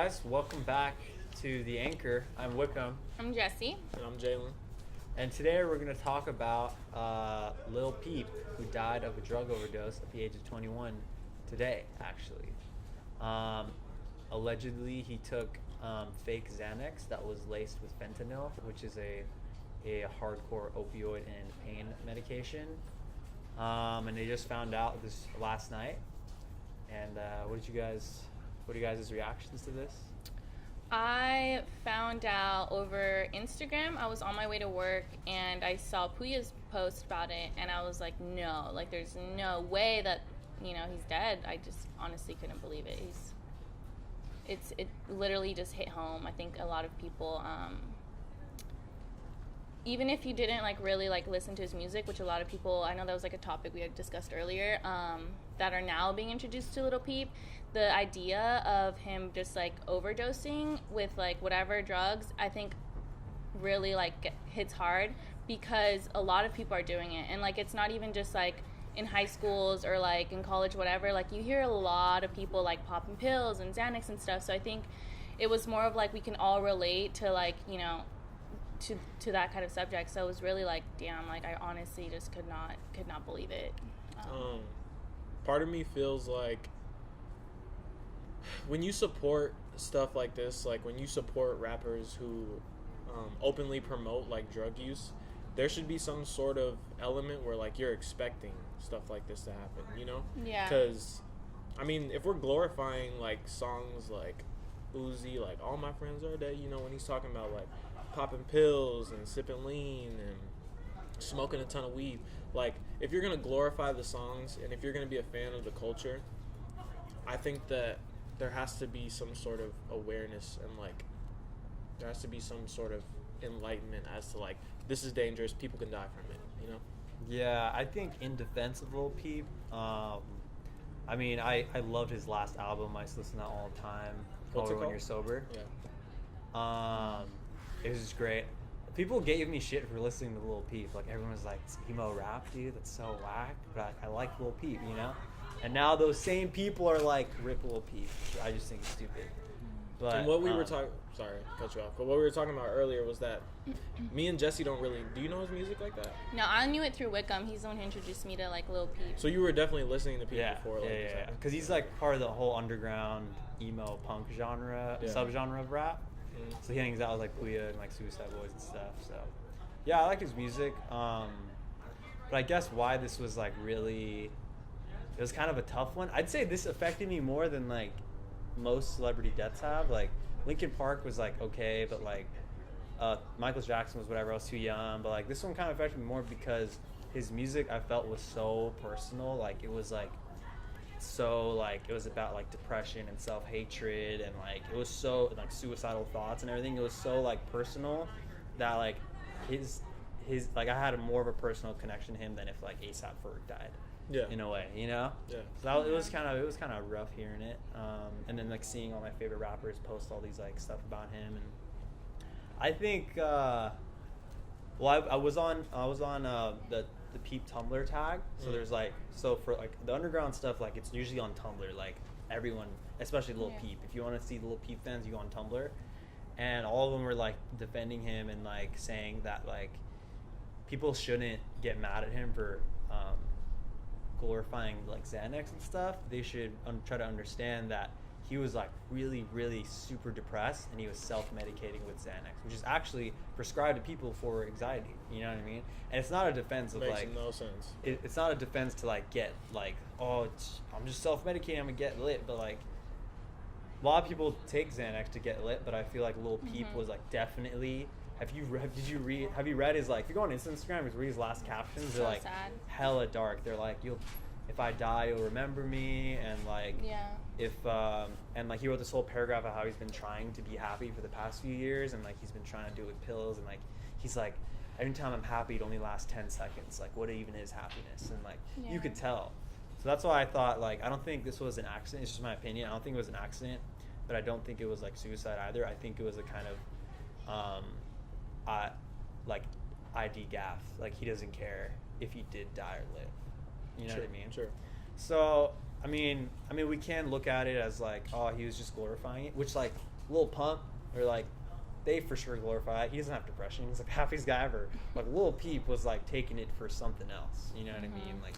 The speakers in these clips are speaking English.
guys, welcome back to The Anchor. I'm Wikum. I'm Jessie. And I'm Jaylen. And today we're going to talk about Lil Peep, who died of a drug overdose at the age of 21 today, actually. Allegedly, he took fake Xanax that was laced with fentanyl, which is a hardcore opioid and pain medication. And they just found out this last night. And what are you guys' reactions to this? I found out over Instagram. I was on my way to work and I saw Puya's post about it, and I was like, no, like there's no way that, he's dead. I just honestly couldn't believe it. It literally just hit home. I think a lot of people, even if you didn't really listen to his music, which a lot of people, I know that was a topic we had discussed earlier, that are now being introduced to Lil Peep, the idea of him just overdosing with whatever drugs, I think really hits hard, because a lot of people are doing it, and it's not even just in high schools or in college, whatever. You hear a lot of people popping pills and Xanax and stuff. So I think it was more of we can all relate to to that kind of subject. So it was really damn, I honestly just could not believe it. Part of me feels like when you support stuff like this, when you support rappers who openly promote drug use, there should be some sort of element where you're expecting stuff like this to happen, Yeah. Because, if we're glorifying songs like Uzi, All My Friends Are Dead, when he's talking about popping pills and sipping lean and smoking a ton of weed, if you're gonna glorify the songs and if you're gonna be a fan of the culture, I think that there has to be some sort of awareness and there has to be some sort of enlightenment as to this is dangerous, people can die from it, Yeah, I think in defense of Lil Peep, I loved his last album. I used to listen to that all the time. What's it When called? You're Sober. Yeah. It was just great. People gave me shit for listening to Lil Peep. Everyone was like, it's emo rap, dude, that's so whack. But I like Lil Peep, And now those same people are rip Lil Peep. I just think it's stupid. But And what we were talking, sorry, cut you off, but what we were talking about earlier was that me and Jessie don't really, do you know his music like that? No, I knew it through Wikum. He's the one who introduced me to Lil Peep. So you were definitely listening to Peep before this happened? Because he's part of the whole underground emo punk genre, subgenre of rap. Mm-hmm. So he hangs out with Puya and Suicide Boys and stuff. So yeah, I like his music. But I guess why this was really, it was kind of a tough one. I'd say this affected me more than most celebrity deaths have. Linkin Park was okay, but Michael Jackson was whatever, I was too young. But this one kind of affected me more because his music I felt was so personal. It was so it was about depression and self-hatred, and it was so suicidal thoughts and everything. It was so personal that his I had more of a personal connection to him than if A$AP Ferg died. Yeah. In a way, Yeah. So it was kind of rough hearing it, and then seeing all my favorite rappers post all these stuff about him, and I think I was on the Peep Tumblr tag. So there's for the underground stuff, it's usually on Tumblr. Everyone, especially Lil Peep. If you want to see Lil Peep fans, you go on Tumblr, and all of them were defending him and saying that people shouldn't get mad at him for glorifying Xanax and stuff. They should try to understand that he was really, really super depressed, and he was self-medicating with Xanax, which is actually prescribed to people for anxiety. You know what I mean? And it's not a defense of Makes no sense. It's not a defense to get I'm just self-medicating, I'm gonna get lit. But a lot of people take Xanax to get lit, but I feel Lil Peep was definitely. Have you read his if you go on his Instagram, read his last captions. They're sad. Hella dark. They're if I die, you'll remember me, and if and he wrote this whole paragraph of how he's been trying to be happy for the past few years, and he's been trying to do it with pills, and he's every time I'm happy, it only lasts 10 seconds. What even is happiness? And you could tell. So that's why I thought I don't think this was an accident. It's just my opinion. I don't think it was an accident, but I don't think it was suicide either. I think it was a kind of ID gaff. He doesn't care if he did die or live. You know what I mean? Sure. So I mean, we can look at it as like, oh, he was just glorifying it, which like Lil Pump or like they for sure glorify it. He doesn't have depression. He's like the happiest guy ever. Like Lil Peep was like taking it for something else. You know what I mean? Like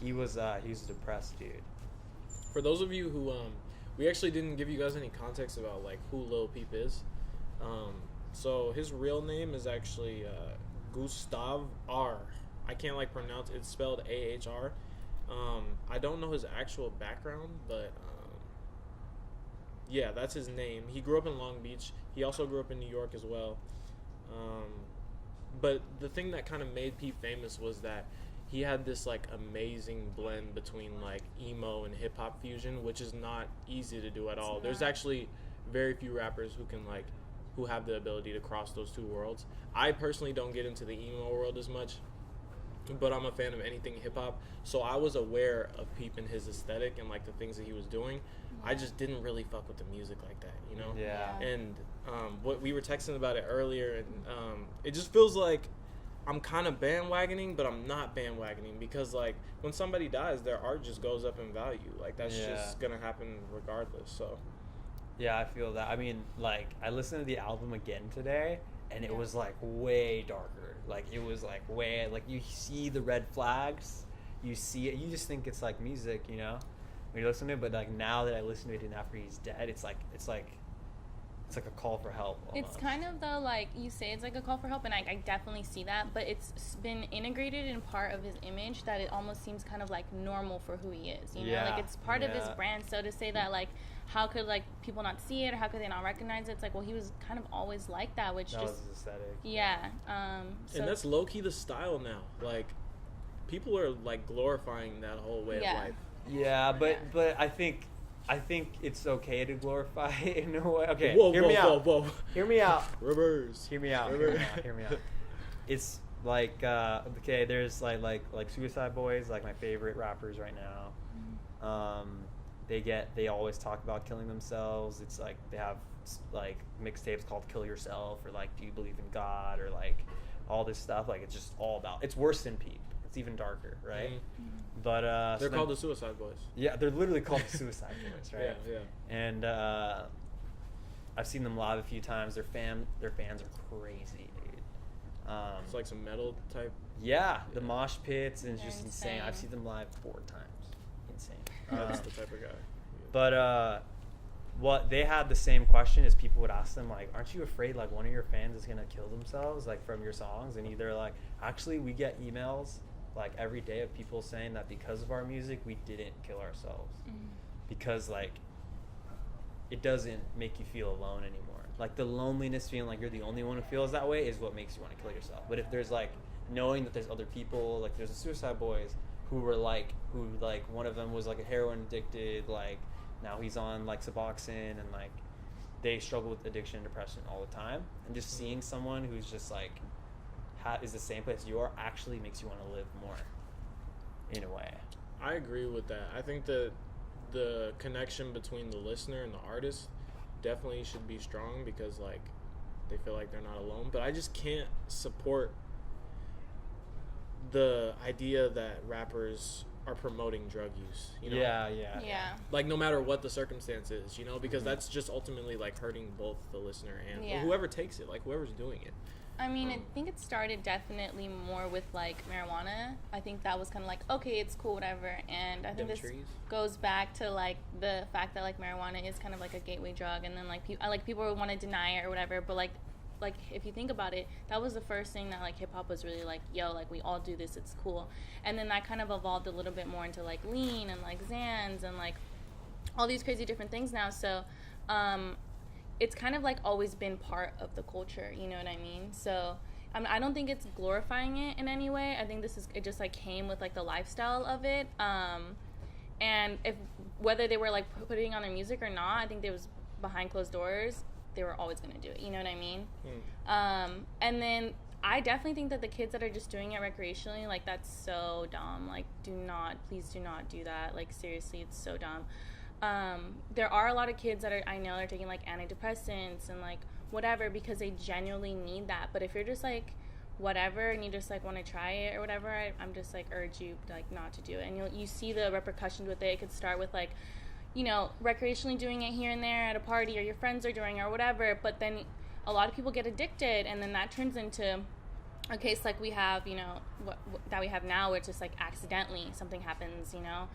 he was a depressed dude. For those of you who we actually didn't give you guys any context about like who Lil Peep is. So his real name is actually Gustav R. I can't like pronounce it. It's spelled AHR. I don't know his actual background, but yeah, that's his name. He grew up in Long Beach. He also grew up in New York as well. But the thing that kind of made Peep famous was that he had this like amazing blend between like emo and hip hop fusion, which is not easy to do at all. There's actually very few rappers who have the ability to cross those two worlds. I personally don't get into the emo world as much, but I'm a fan of anything hip hop. So I was aware of Peep and his aesthetic and like the things that he was doing. I just didn't really fuck with the music like that, you know? Yeah. And what we were texting about it earlier, and it just feels like I'm kind of bandwagoning, but I'm not bandwagoning, because like when somebody dies, their art just goes up in value. Like that's just gonna happen regardless. So yeah, I feel that. I mean, like I listened to the album again today, and it was like way darker. Like it was like way like you see the red flags, you see it, you just think it's like music, you know, when you listen to it. But like now that I listen to it and after he's dead, it's like a call for help almost. It's kind of though, like you say, it's like a call for help, and I definitely see that, but it's been integrated in part of his image that it almost seems kind of like normal for who he is, you know? Like it's part of his brand. So to say that like how could like people not see it, or how could they not recognize it? It's like, well, he was kind of always like that, which that just was his aesthetic. So and that's low-key the style now. Like people are like glorifying that whole way of life. Yeah, but I think it's okay to glorify it in a way. Okay, whoa, hear whoa, me whoa, out. whoa. Hear me out. Reverse. Hear me out. Hear me out. It's like okay, there's like Suicide Boys, like my favorite rappers right now. They always talk about killing themselves. It's like they have like mixtapes called Kill Yourself, or like Do You Believe in God, or like all this stuff. Like it's just all about, it's worse than Peep. It's even darker, right? But they're called the Suicide Boys. Yeah, they're literally called the Suicide Boys, right? Yeah. And I've seen them live a few times. Their fans are crazy, dude. It's like some metal type. Yeah, the mosh pits, and it's They're just insane. I've seen them live 4 times. Insane. That's the type of guy. But what they had the same question is people would ask them like, aren't you afraid like one of your fans is gonna kill themselves like from your songs? And either like, actually we get emails like every day of people saying that because of our music we didn't kill ourselves, because like it doesn't make you feel alone anymore. Like the loneliness, feeling like you're the only one who feels that way, is what makes you want to kill yourself. But if there's like knowing that there's other people, like there's the Suicide Boys who one of them was like a heroin addicted, like now he's on like Suboxone, and like they struggle with addiction and depression all the time, and just seeing someone who's just like is the same place you are actually makes you want to live more in a way. I agree with that. I think that the connection between the listener and the artist definitely should be strong, because like they feel like they're not alone. But I just can't support the idea that rappers are promoting drug use, you know? Yeah. Like no matter what the circumstance is, you know, because that's just ultimately like hurting both the listener and whoever takes it, like whoever's doing it. I mean, I think it started definitely more with like marijuana. I think that was kind of like, okay, it's cool, whatever. And I think this goes back to like the fact that like marijuana is kind of like a gateway drug, and then like people would want to deny it or whatever. But like if you think about it, that was the first thing that like hip hop was really like, yo, like we all do this, it's cool. And then that kind of evolved a little bit more into like lean and like Xans and like all these crazy different things now. So it's kind of like always been part of the culture, you know what I mean? So I don't think it's glorifying it in any way. I think it just like came with like the lifestyle of it. And if whether they were like putting on their music or not, I think it was behind closed doors, they were always going to do it, you know what I mean? And then I definitely think that the kids that are just doing it recreationally, like that's so dumb. Like please do not do that. Like seriously, it's so dumb. There are a lot of kids that I know are taking like antidepressants and like whatever because they genuinely need that. But if you're just like whatever, and you just like want to try it or whatever, I'm just like urge you like not to do it. And you see the repercussions with it. It could start with like, you know, recreationally doing it here and there at a party, or your friends are doing it or whatever, but then a lot of people get addicted, and then that turns into a case like we have, you know, that we have now, where it's just like accidentally something happens, you know.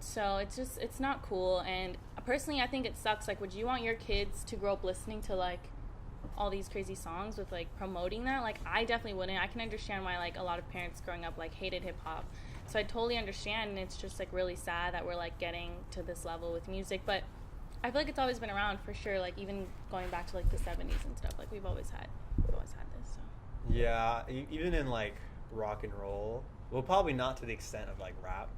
So it's not cool. And personally, I think it sucks. Like, would you want your kids to grow up listening to like all these crazy songs with like promoting that? Like, I definitely wouldn't. I can understand why like a lot of parents growing up like hated hip hop. So I totally understand, and it's just like really sad that we're like getting to this level with music. But I feel like it's always been around for sure. Like, even going back to like the 70s and stuff. Like, we've always had this. So. Yeah, even in like rock and roll. Well, probably not to the extent of like rap,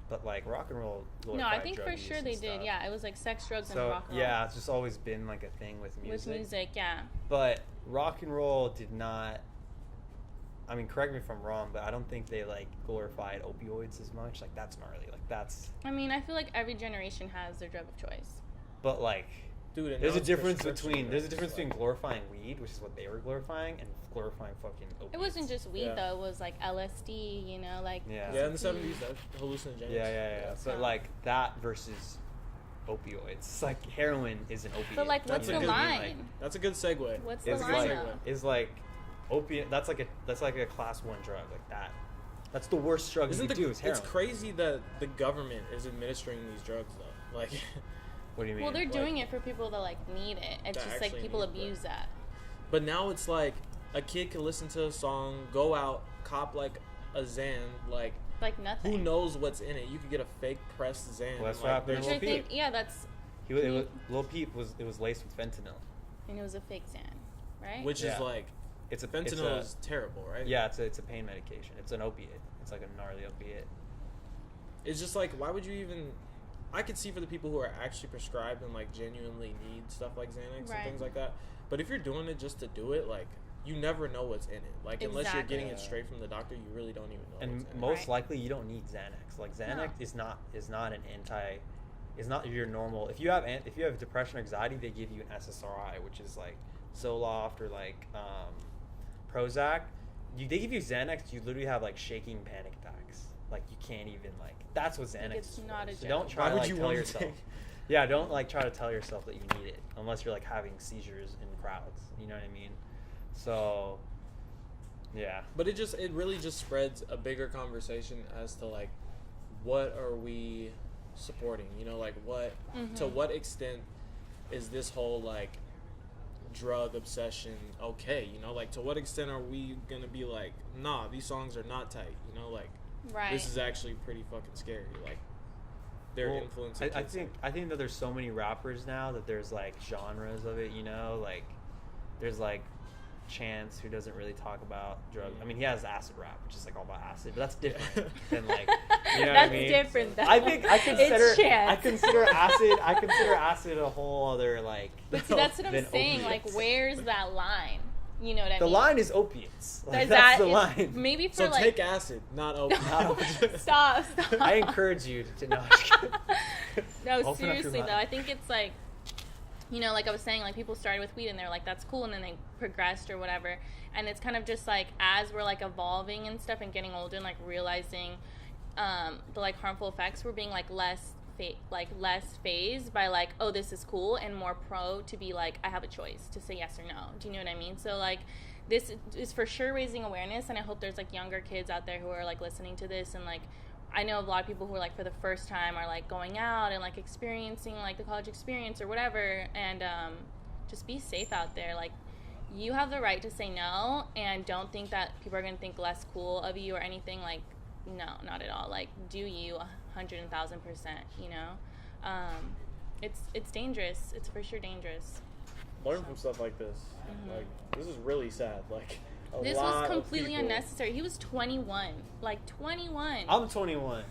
but like rock and roll. No, I think for sure they did. Yeah, it was like sex, drugs, and rock and roll. Yeah, it's just always been like a thing with music. With music, yeah. But rock and roll did not. I mean, correct me if I'm wrong, but I don't think they like glorified opioids as much. Like, that's gnarly. Like, that's. I mean, I feel like every generation has their drug of choice. But like, dude, there's a difference between glorifying weed, which is what they were glorifying, and glorifying fucking opiates. It wasn't just weed though. It was like LSD, you know, like yeah, in the 70s, that's hallucinogens. Yeah. So like that versus opioids. It's like heroin is an opiate. But like, what's the line? That's a good segue. What's the line? Is like opiate. That's like a class 1 drug. Like that. That's the worst drug you do. Is heroin. It's crazy that the government is administering these drugs though. Like. What do you mean? Well, they're doing it for people that like need it. It's just like people abuse that. But now it's like a kid can listen to a song, go out, cop like a Xan, like nothing. Who knows what's in it? You could get a fake pressed Xan. Well, that's what happened to Lil Peep. Yeah, that's. Lil Peep was laced with fentanyl. And it was a fake Xan, right? Which is like, fentanyl is terrible, right? Yeah, it's a pain medication. It's an opiate. It's like a gnarly opiate. It's just like, why would you even? I could see for the people who are actually prescribed and like genuinely need stuff like Xanax and things like that. But if you're doing it just to do it, like, you never know what's in it. Like, unless you're getting it straight from the doctor, you really don't even know. And what's in it. most likely, you don't need Xanax. Like, Xanax is not your normal. If you have depression or anxiety, they give you an SSRI, which is like Zoloft or like Prozac. They give you Xanax, you literally have like shaking panic attacks. Like, you can't even like. That's what Xanax is for. So don't try to like tell yourself. Yeah, don't like try to tell yourself that you need it unless you're like having seizures in crowds. You know what I mean? So, yeah. But it really just spreads a bigger conversation as to like, what are we supporting? You know, like to what extent is this whole like drug obsession okay? You know, like to what extent are we gonna be like, nah, these songs are not tight? You know, like. Right. This is actually pretty fucking scary. Like, they're influencing. I think that there's so many rappers now that there's like genres of it. You know, like there's like Chance, who doesn't really talk about drugs. I mean, he has acid rap, which is like all about acid, but that's different than like, you know that's what I mean? Different. Though. I think I consider Chance. acid a whole other like. But see, that's what I'm saying. Opiates. Like, where's that line? You know what I mean? The line is opiates. Like, that's the line. Maybe for so like. take acid, not opiates. Stop. I encourage you to know. No, seriously though, I think it's like, you know, like I was saying, like people started with weed and they're like, that's cool, and then they progressed or whatever, and it's kind of just like as we're like evolving and stuff and getting older and like realizing the like harmful effects, we're being like less phased by like, oh, this is cool, and more pro to be like, I have a choice to say yes or no. Do you know what I mean? So like this is for sure raising awareness, and I hope there's like younger kids out there who are like listening to this, and like I know a lot of people who are like for the first time are like going out and like experiencing like the college experience or whatever, and just be safe out there. Like, you have the right to say no, and don't think that people are going to think less cool of you or anything. Like, no, not at all. Like, do you 100,000%, you know? It's dangerous. It's for sure dangerous. Learn from stuff like this. Like, this is really sad. Like, this was completely unnecessary. He was 21. Like, 21. I'm 21.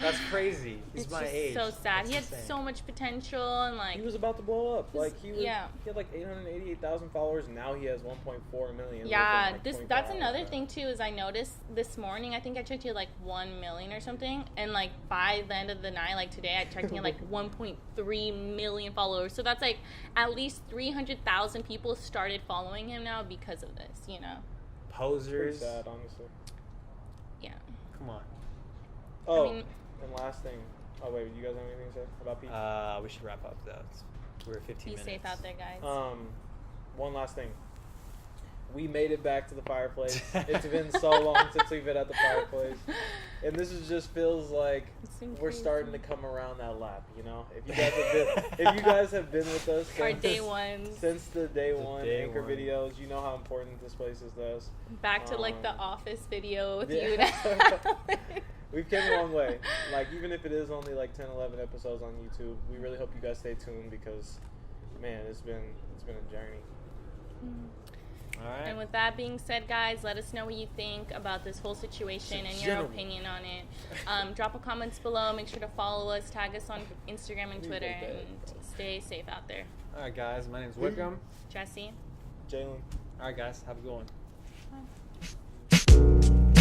That's crazy. He's It's my just age. so sad. That's He had insane. so much potential and like He was about to blow up. Like he yeah. had like 888,000 followers. Now he has 1.4 million. Yeah, within, like, that's 24 another hours. thing too. Is I noticed this morning. I think I checked he had like 1 million or something, and like by the end of the night, like today, I checked he had like 1.3 million followers. So that's like at least 300,000 people started following him now because of this. You know. Pretty Posers. sad, honestly. Yeah. Come on. Oh, mean- and last thing. Oh wait, you guys have anything to say about Pete? We should wrap up though. We're 15 Be minutes. safe out there, guys. One last thing. We made it back to the fireplace. It's been so long since we've been at the fireplace, and this is just feels like It's been we're crazy. starting to come around that lap. You know, if you guys have been with us Our since, day ones. since the day one day anchor one. videos, you know how important this place is to us. Back to like the Um, Office video with yeah. you. Now. We've came a long way. Like, even if it is only like 10, 11 episodes on YouTube, we really hope you guys stay tuned because, man, it's been a journey. All right. And with that being said, guys, let us know what you think about this whole situation and your Gentlemen. opinion on it. Drop a comments below. Make sure to follow us. Tag us on Instagram and Twitter. And stay safe out there. All right, guys. My name's Wikum. Jesse. Jaylen. All right, guys. Have a good one. Bye.